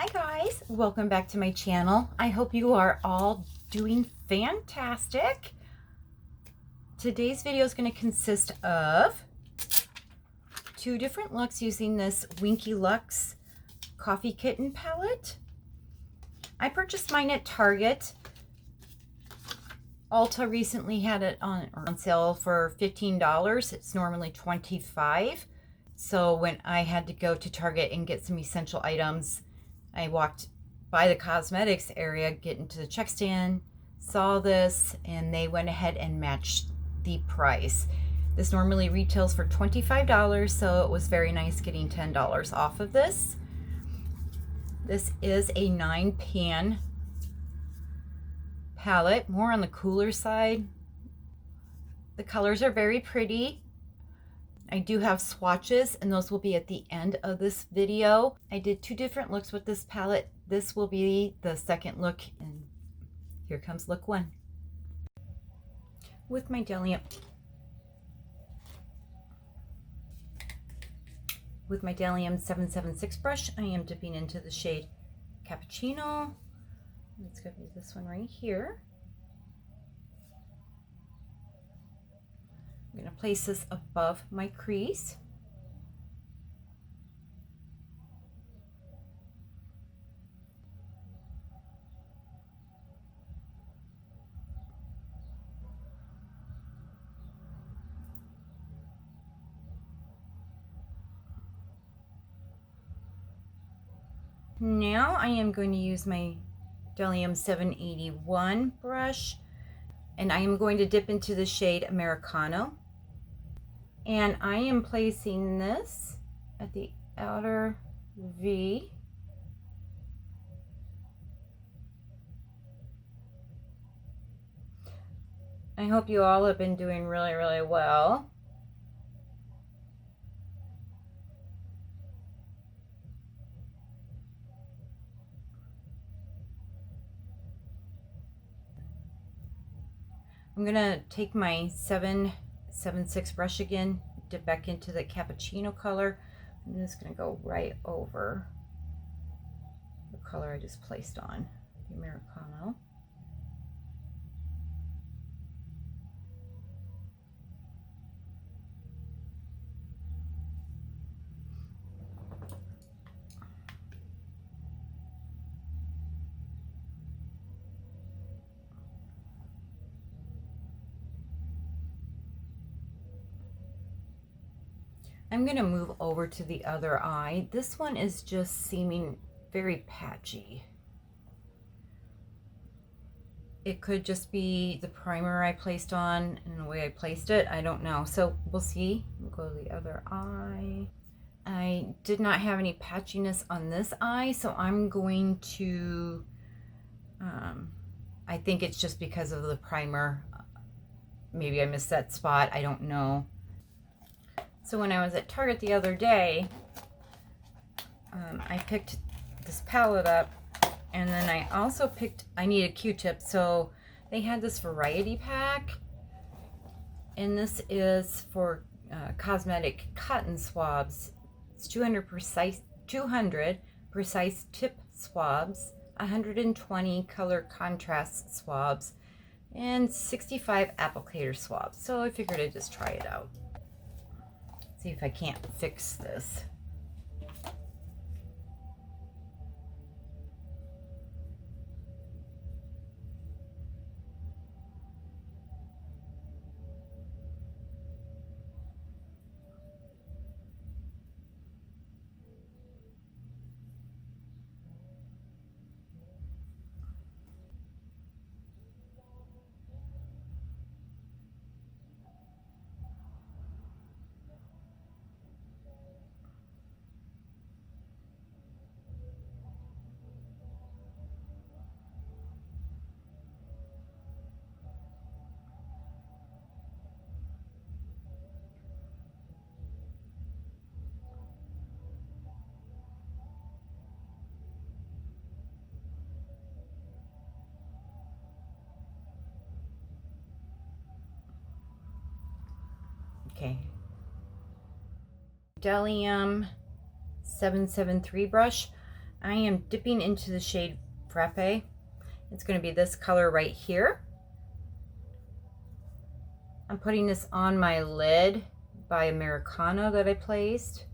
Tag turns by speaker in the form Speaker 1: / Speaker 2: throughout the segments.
Speaker 1: Hi guys, welcome back to my channel. I hope you are all doing fantastic. Today's video is going to consist of two different looks using this Winky Lux Coffee Kitten palette. I purchased mine at Target. Ulta recently had it on sale for $15. It's normally $25. So when I had to go to Target and get some essential items, I walked by the cosmetics area, get into the check stand, saw this, and they went ahead and matched the price. This normally retails for $25, so it was very nice getting $10 off of this. This is a 9-pan palette, more on the cooler side. The colors are very pretty. I do have swatches, and those will be at the end of this video. I did two different looks with this palette. This will be the second look, and here comes look one. With my Delium 776 brush, I am dipping into the shade Cappuccino. It's going to be this one right here. I'm going to place this above my crease. Now I am going to use my Delium 781 brush, and I am going to dip into the shade Americano. And I am placing this at the outer V. I hope you all have been doing really, really well. I'm gonna take my 776 brush again, dip back into the cappuccino color. I'm just gonna go right over the color I just placed on, the Americano. I'm going to move over to the other eye. This one is just seeming very patchy. It could just be the primer I placed on and the way I placed it. I don't know. So we'll see. We'll go to the other eye. I did not have any patchiness on this eye, so I'm going to, I think it's just because of the primer. Maybe I missed that spot. I don't know. So when I was at Target the other day, I picked this palette up, and then I also picked, I needed Q-tip, so they had this variety pack, and this is for cosmetic cotton swabs. It's 200 precise tip swabs, 120 color contrast swabs, and 65 applicator swabs. So I figured I'd just try it out. See if I can't fix this. Okay. Delium 773 brush. I am dipping into the shade Frappe. It's going to be this color right here. I'm putting this on my lid by Americano that I placed.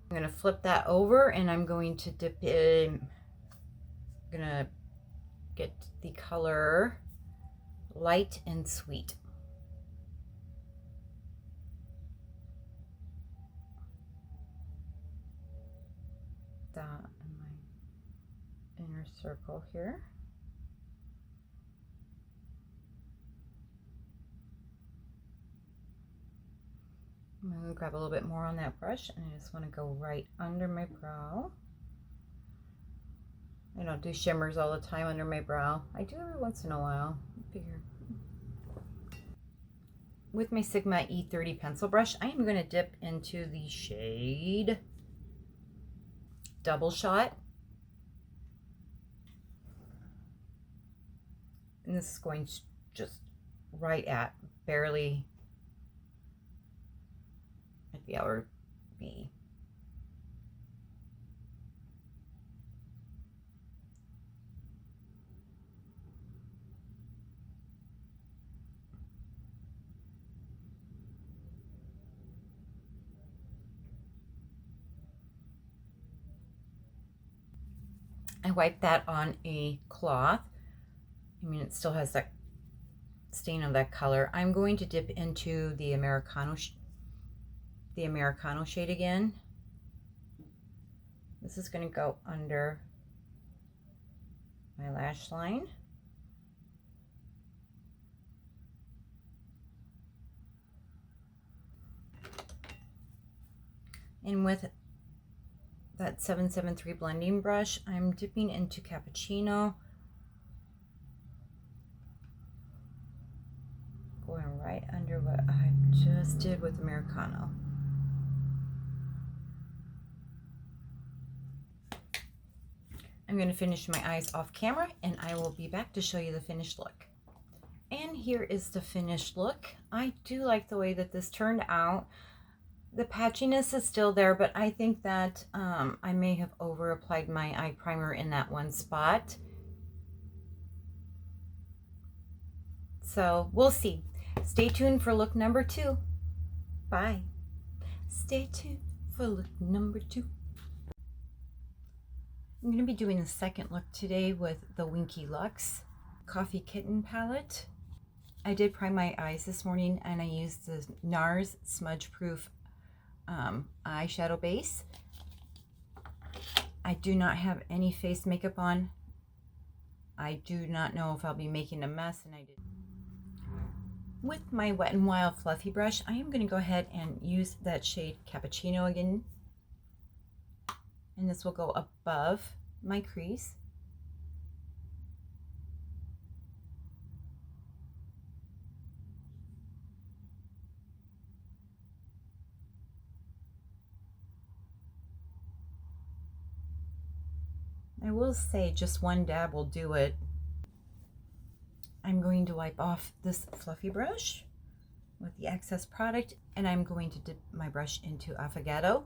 Speaker 1: I'm going to flip that over and I'm going to dip in. I'm going to get the color Light and Sweet. That in my inner circle here. I'm going to grab a little bit more on that brush and I just want to go right under my brow. I don't do shimmers all the time under my brow. I do every once in a while. Figure. With my Sigma E30 pencil brush, I am going to dip into the shade Double Shot. And this is going just right at barely at the outer V. I wiped that on a cloth. I mean, it still has that stain of that color. I'm going to dip into the Americano shade again. This is going to go under my lash line. And with that 773 blending brush, I'm dipping into Cappuccino. Going right under what I just did with Americano. I'm going to finish my eyes off camera and I will be back to show you the finished look. And here is the finished look. I do like the way that this turned out. The patchiness is still there, but I think that I may have over applied my eye primer in that one spot. So we'll see. Stay tuned for look number 2. Bye. Stay tuned for look number 2. I'm going to be doing the second look today with the Winky Lux Coffee Kitten palette. I did prime my eyes this morning and I used the NARS Smudge Proof eyeshadow base. I do not have any face makeup on. I do not know if I'll be making a mess, and I did. With my Wet n Wild fluffy brush, I am going to go ahead and use that shade Cappuccino again, and this will go above my crease. I will say just one dab will do it. I'm going to wipe off this fluffy brush with the excess product, and I'm going to dip my brush into Affogato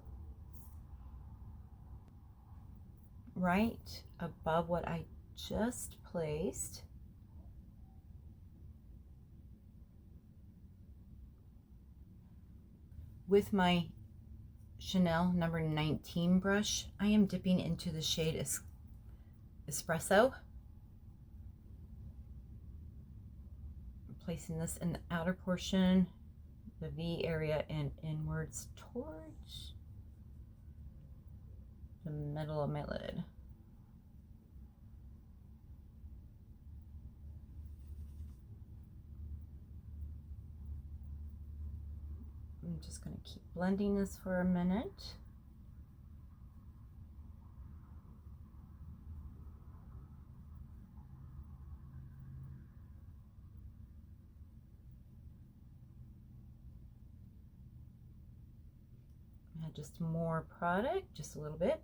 Speaker 1: right above what I just placed. With my Chanel number 19 brush, I am dipping into the shade Espresso. I'm placing this in the outer portion, the V area, and inwards towards the middle of my lid. I'm just going to keep blending this for a minute. Add just more product, just a little bit.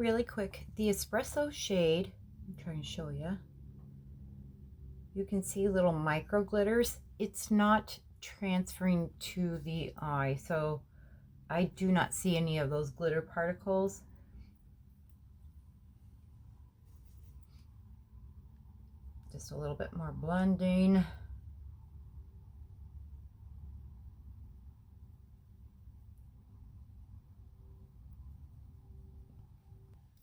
Speaker 1: really quick, the Espresso shade, I'm trying to show you. You can see little micro glitters. It's not transferring to the eye, so I do not see any of those glitter particles. Just a little bit more blending.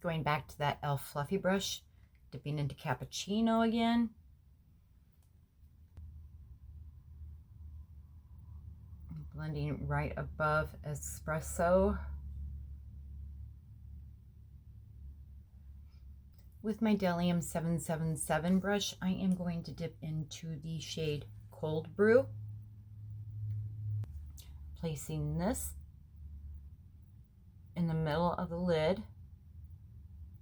Speaker 1: Going back to that e.l.f. fluffy brush, dipping into Cappuccino again. Blending right above Espresso. With my Delium 777 brush, I am going to dip into the shade Cold Brew. Placing this in the middle of the lid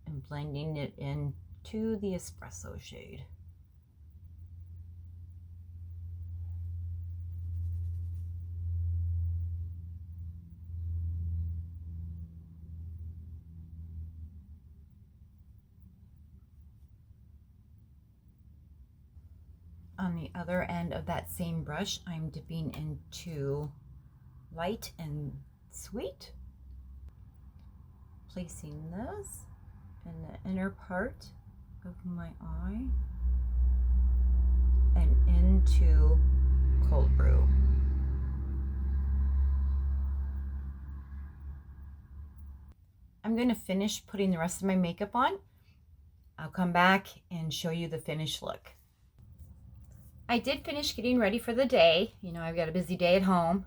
Speaker 1: and blending it into the Espresso shade. On the other end of that same brush, I'm dipping into Light and Sweet. Placing this in the inner part of my eye and into Cold Brew. I'm going to finish putting the rest of my makeup on. I'll come back and show you the finished look. I did finish getting ready for the day. You know, I've got a busy day at home.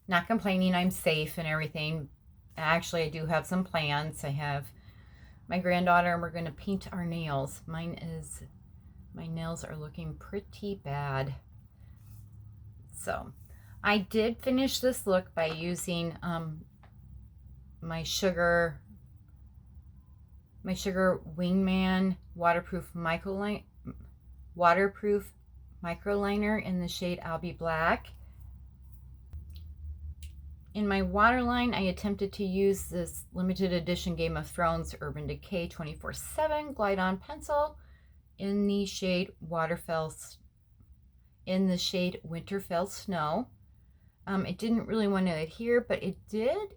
Speaker 1: Not complaining, I'm safe and everything. Actually, I do have some plans. I have my granddaughter and we're going to paint our nails. My nails are looking pretty bad. So, I did finish this look by using my Sugar Wingman waterproof microliner in the shade I'll Be Black. In my waterline, I attempted to use this limited edition Game of Thrones Urban Decay 24/7 Glide On pencil in the shade Winterfell Snow. It didn't really want to adhere, but it did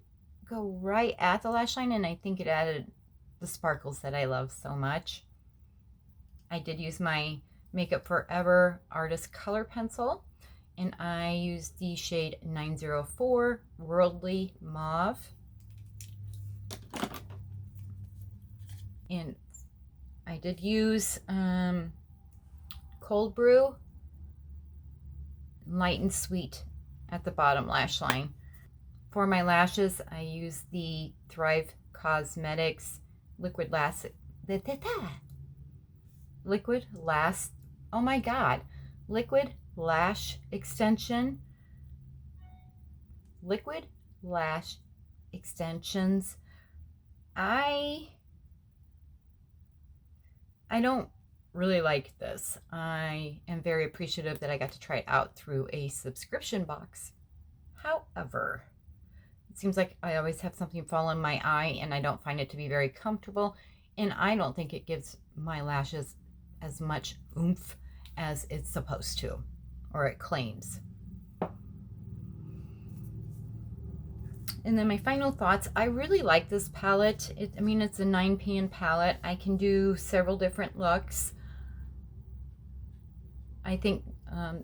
Speaker 1: go right at the lash line, and I think it added the sparkles that I love so much. I did use my Makeup Forever Artist Color Pencil, and I used the shade 904 Worldly Mauve. And I did use Cold Brew Light and Sweet at the bottom lash line. For my lashes, I used the Thrive Cosmetics Liquid Lash Extension. Liquid Lash Extensions. I don't really like this. I am very appreciative that I got to try it out through a subscription box. However, it seems like I always have something fall in my eye and I don't find it to be very comfortable, and I don't think it gives my lashes as much oomph as it's supposed to, or it claims. And then my final thoughts, I really like this palette. I mean, it's a 9pan palette. I can do several different looks. I think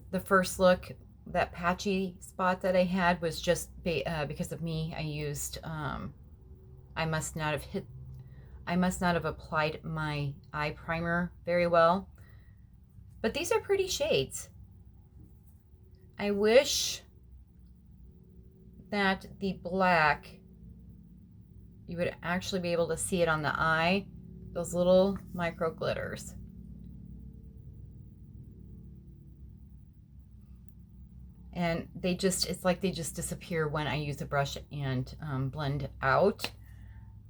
Speaker 1: the first look, that patchy spot that I had, was just because of me. I used, I must not have applied my eye primer very well. But these are pretty shades. I wish that the black, you would actually be able to see it on the eye, those little micro glitters. And they just, it's like they just disappear when I use a brush and blend out.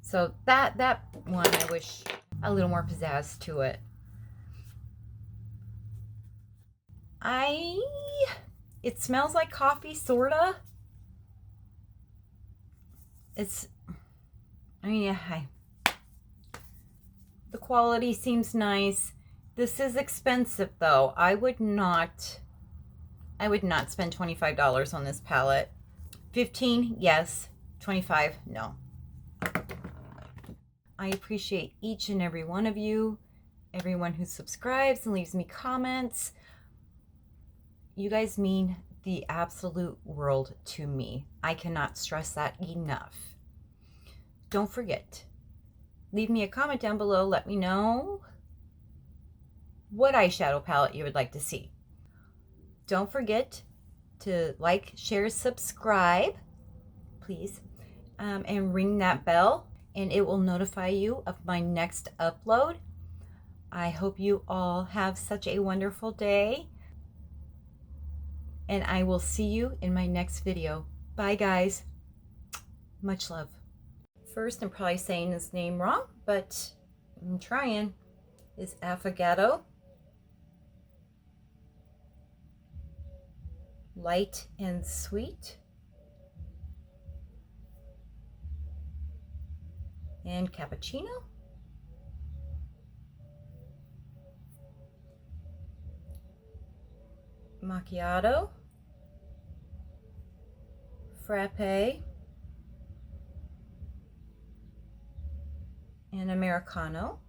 Speaker 1: So that one, I wish a little more pizzazz to it. It smells like coffee, sorta. I mean, The quality seems nice. This is expensive though. I would not spend $25 on this palette. 15, yes. 25, no. I appreciate each and every one of you, everyone who subscribes and leaves me comments. You guys mean the absolute world to me. I cannot stress that enough. Don't forget, leave me a comment down below. Let me know what eyeshadow palette you would like to see. Don't forget to like, share, subscribe, please, and ring that bell, and it will notify you of my next upload. I hope you all have such a wonderful day, and I will see you in my next video. Bye, guys. Much love. First, I'm probably saying this name wrong, but I'm trying. Is Affogato. Light and Sweet. And Cappuccino. Macchiato. Frappe. And Americano.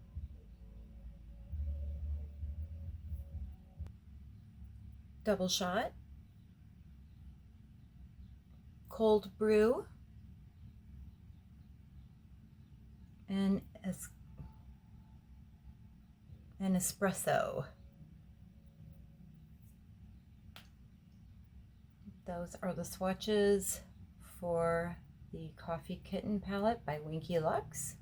Speaker 1: Double shot. Cold brew. And an espresso. Those are the swatches for the Coffee Kitten palette by Winky Lux.